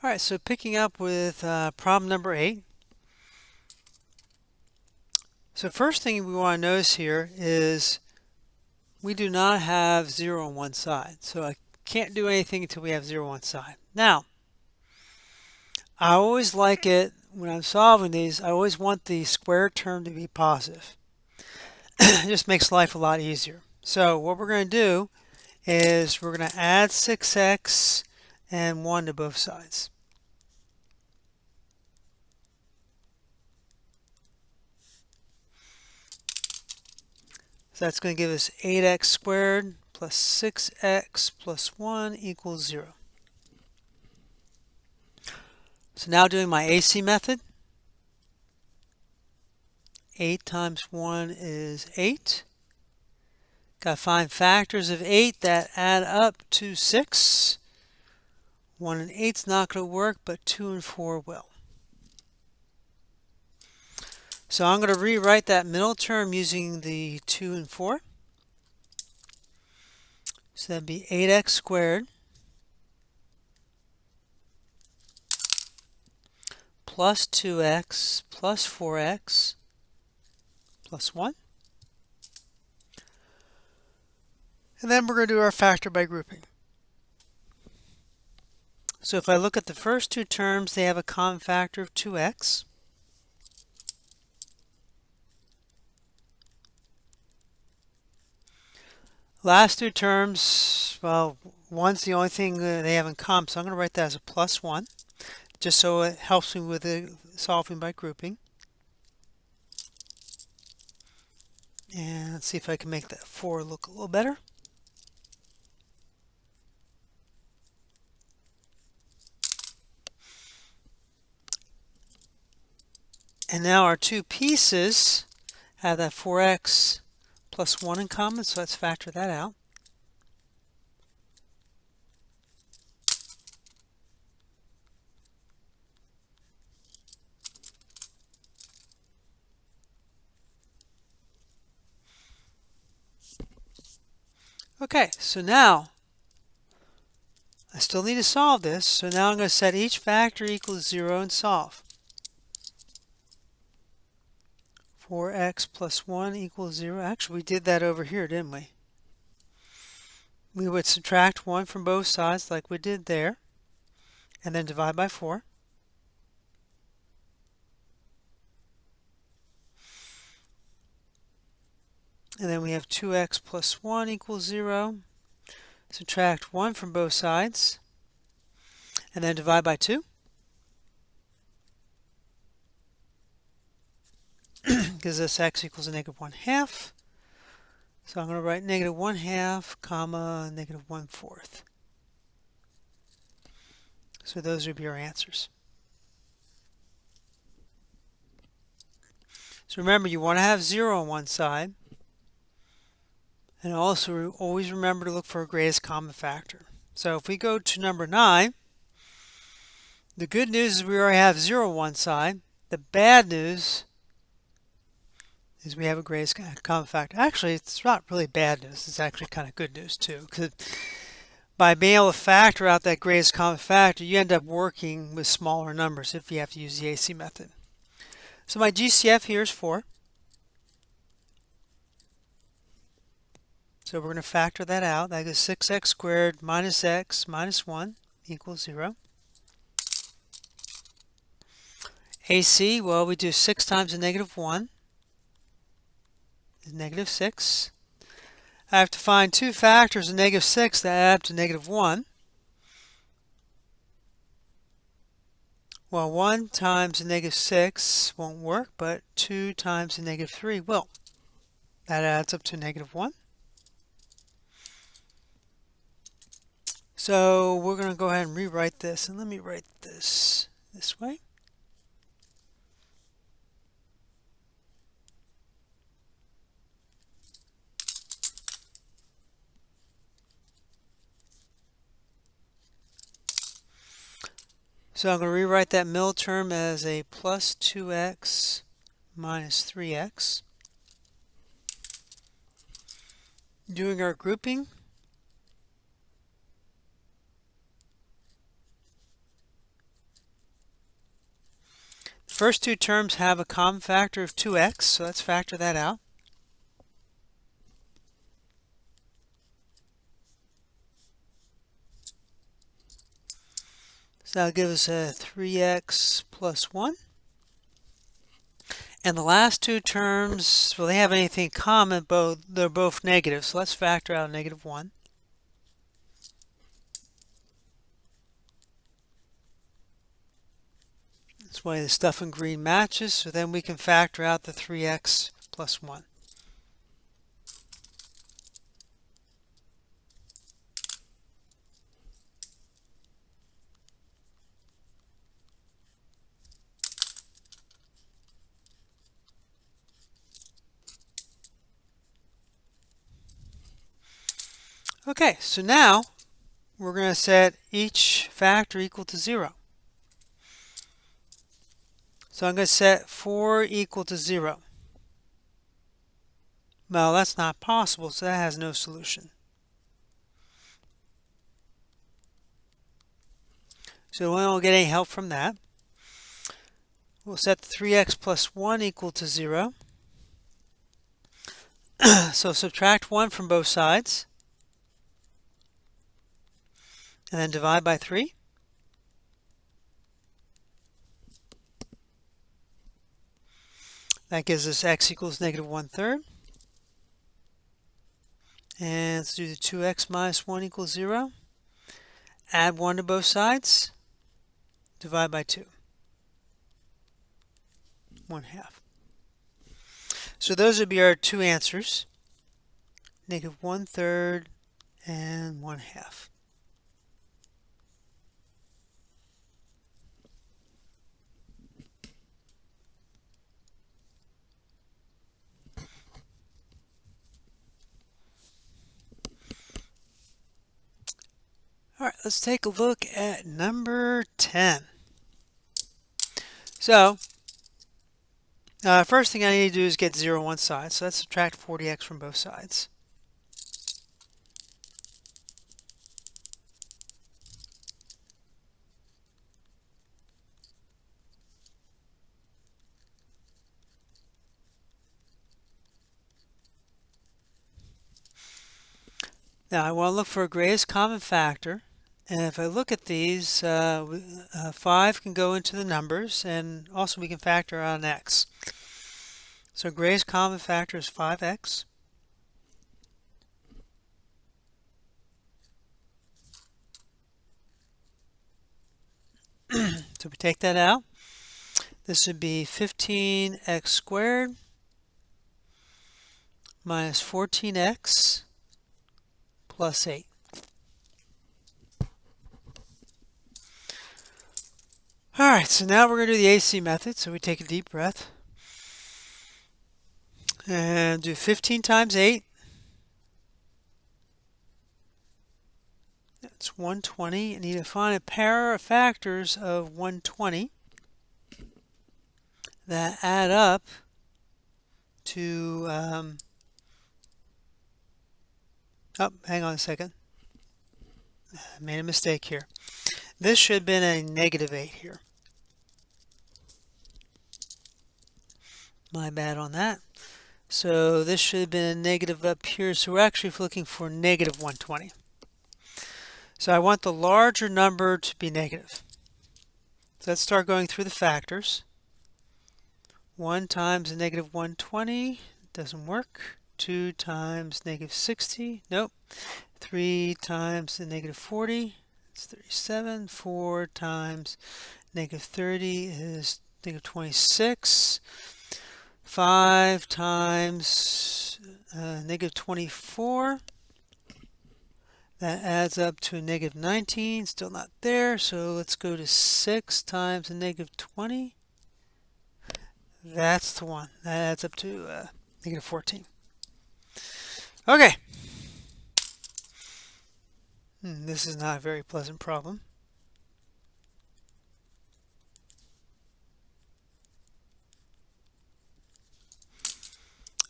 All right, so picking up with problem number 8. So first thing we want to notice here is we do not have 0 on one side. So I can't do anything until we have 0 on one side. Now, I always like it when I'm solving these, I always want the square term to be positive. It just makes life a lot easier. So what we're going to do is we're going to add 6x and 1 to both sides. So that's going to give us 8x squared plus 6x plus 1 equals 0. So now doing my AC method, 8 times 1 is 8. Got to find factors of 8 that add up to 6. 1 and 8 is not going to work, but 2 and 4 will. So I'm going to rewrite that middle term using the 2 and 4. So that'd be 8x squared plus 2x plus 4x plus 1. And then we're going to do our factor by grouping. So if I look at the first two terms, they have a common factor of 2x. Last two terms, well, one's the only thing they have in common, so I'm going to write that as a plus 1, just so it helps me with the solving by grouping. And let's see if I can make that 4 look a little better. And now our two pieces have that 4x plus 1 in common, so let's factor that out. Okay, so now I still need to solve this, so now I'm going to set each factor equals 0 and solve. 4x plus 1 equals 0. Actually, we did that over here, didn't we? We would subtract 1 from both sides like we did there, and then divide by 4. And then we have 2x plus 1 equals 0. Subtract 1 from both sides, and then divide by 2. Gives us x equals a negative 1/2. So I'm going to write negative 1/2, comma, negative 1/4. So those would be our answers. So remember, you want to have 0 on one side. And also always remember to look for a greatest common factor. So if we go to number 9, the good news is we already have 0 on one side. The bad news is we have a greatest common factor. Actually, it's not really bad news. It's actually kind of good news too. Because by being able to factor out that greatest common factor, you end up working with smaller numbers if you have to use the AC method. So my GCF here is 4. So we're going to factor that out. That is 6x squared minus x minus 1 equals 0. AC, well, we do 6 times a negative 1 is negative 6. I have to find two factors of negative 6 that add up to negative 1. Well, 1 times a negative 6 won't work, but 2 times a negative 3 will. That adds up to negative 1. So we're going to go ahead and rewrite this, and let me write this way. So I'm going to rewrite that middle term as a plus 2x minus 3x. Doing our grouping, first two terms have a common factor of 2x, so let's factor that out. So that'll give us a 3x plus 1. And the last two terms, well, they have anything in common, they're both negative, so let's factor out negative 1. This way the stuff in green matches, so then we can factor out the 3x plus 1. Okay, so now we're going to set each factor equal to 0. So I'm going to set 4 equal to 0. Well, that's not possible, so that has no solution. So we won't get any help from that. We'll set the 3x plus 1 equal to 0. So subtract 1 from both sides. And then divide by 3. That gives us x equals negative 1/3. And let's do the 2x minus 1 equals 0. Add 1 to both sides. Divide by 2. 1/2. So those would be our two answers. Negative 1/3 and 1/2. All right, let's take a look at number 10. So, first thing I need to do is get 0 on one side. So let's subtract 40x from both sides. Now I want to look for a greatest common factor. And if I look at these, 5 can go into the numbers, and also we can factor out an x. So greatest common factor is 5x. So we take that out. This would be 15x squared minus 14x plus 8. Alright, so now we're going to do the AC method. So we take a deep breath and do 15 times 8. That's 120. I need to find a pair of factors of 120 that add up to, hang on a second. I made a mistake here. This should have been a negative 8 here. My bad on that. So this should have been a negative up here. So we're actually looking for negative 120. So I want the larger number to be negative. So let's start going through the factors. 1 times a negative 120 doesn't work. 2 times negative 60, nope. 3 times the negative 40, it's 37. 4 times negative 30 is negative 26. 5 times negative 24. That adds up to a negative 19, still not there, so let's go to 6 times a negative 20. That's the one. That adds up to negative 14. Okay. This is not a very pleasant problem.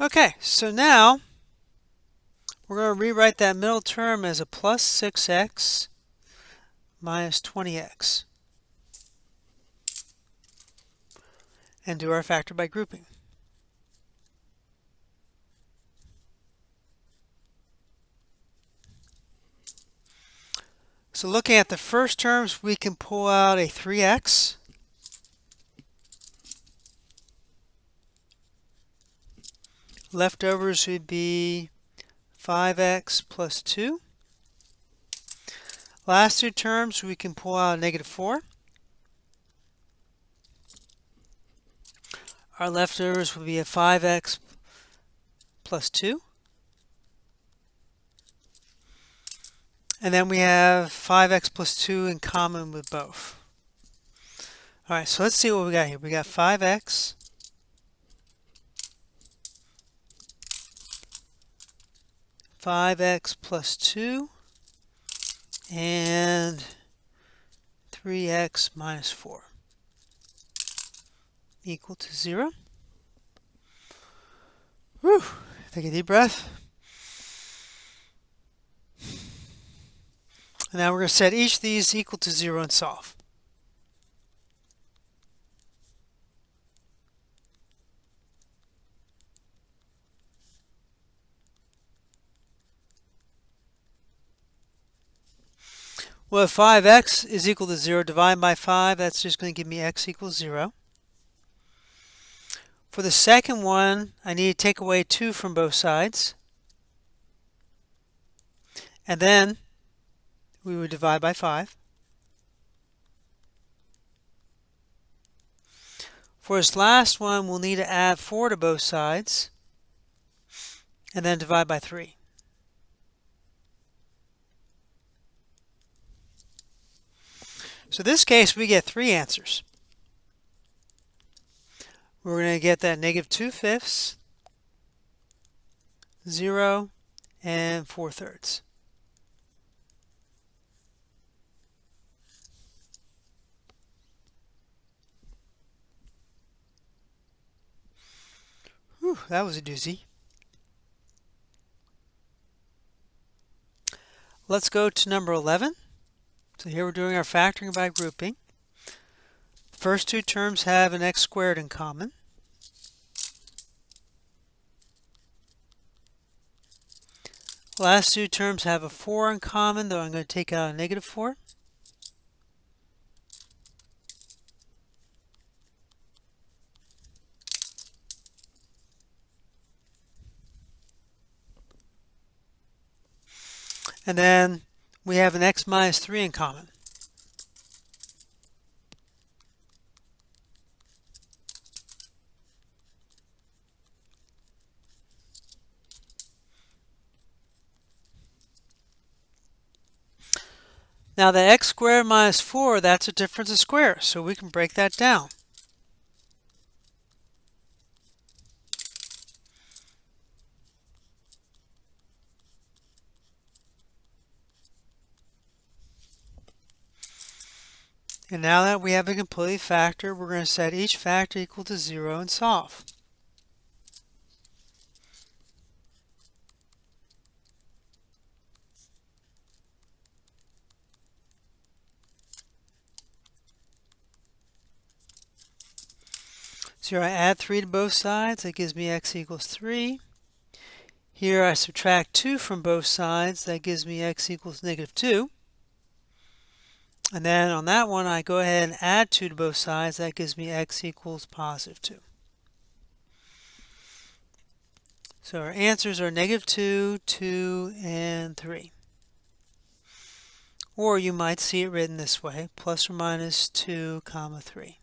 Okay, so now we're going to rewrite that middle term as a plus 6x minus 20x. and do our factor by grouping. So looking at the first terms, we can pull out a 3x. Leftovers would be 5x plus 2. Last two terms, we can pull out a negative 4. Our leftovers will be a 5x plus 2. And then we have 5x plus 2 in common with both. All right, so let's see what we got here. We got 5x plus 2 and 3x minus 4 equal to 0. Whew. Take a deep breath. And now we're going to set each of these equal to 0 and solve. Well, if 5x is equal to 0, divide by 5, that's just going to give me x equals 0. For the second one, I need to take away 2 from both sides. And then we would divide by 5. For this last one, we'll need to add 4 to both sides and then divide by 3. So in this case, we get 3 answers. We're going to get that negative 2/5, 0, and 4/3. Whew, that was a doozy. Let's go to number 11. So here we're doing our factoring by grouping. The first two terms have an x squared in common. Last two terms have a 4 in common, though I'm going to take out a negative 4. And then we have an x minus 3 in common. Now the x squared minus 4, that's a difference of squares, so we can break that down. And now that we have a complete factor, we're going to set each factor equal to 0 and solve. So here I add 3 to both sides, that gives me x equals 3. Here I subtract 2 from both sides, that gives me x equals negative 2. And then on that one, I go ahead and add 2 to both sides. That gives me x equals positive 2. So our answers are negative 2, 2, and 3. Or you might see it written this way, plus or minus 2, comma 3.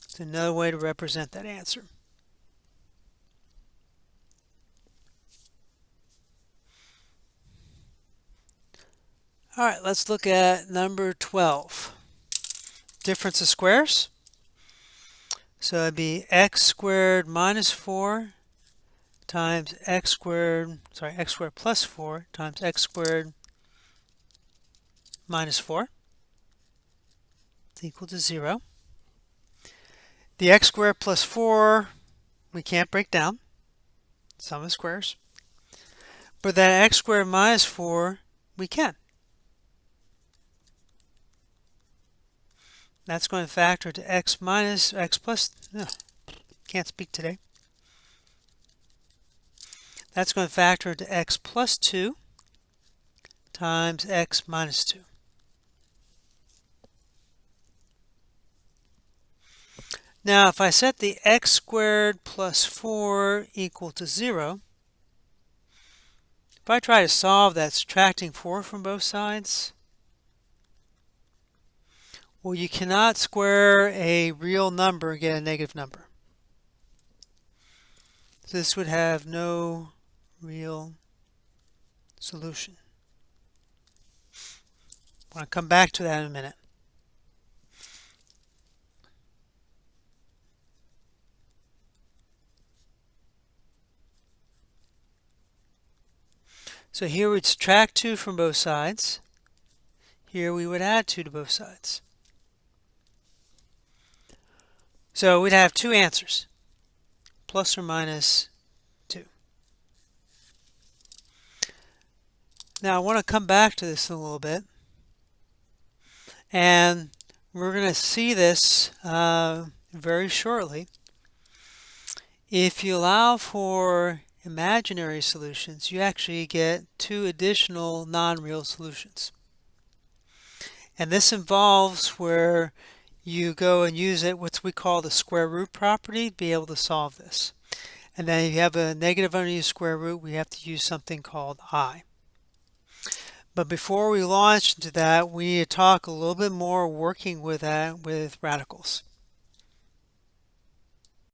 It's another way to represent that answer. All right, let's look at number 12. Difference of squares. So it'd be x squared minus 4 times x squared plus 4 times x squared minus 4. It's equal to 0. The x squared plus 4 we can't break down, sum of squares. But that x squared minus 4 we can. That's going to factor to x minus x plus, can't speak today. That's going to factor to x plus 2 times x minus 2. Now, if I set the x squared plus 4 equal to 0, if I try to solve that subtracting 4 from both sides, well, you cannot square a real number and get a negative number. So this would have no real solution. I want to come back to that in a minute. So here we'd subtract 2 from both sides. Here we would add 2 to both sides. So we'd have two answers, plus or minus 2. Now I want to come back to this in a little bit. And we're going to see this very shortly. If you allow for imaginary solutions, you actually get 2 additional non-real solutions. And this involves where you go and use it, what we call the square root property, to be able to solve this. And then if you have a negative unused square root, we have to use something called I. But before we launch into that, we need to talk a little bit more working with that with radicals.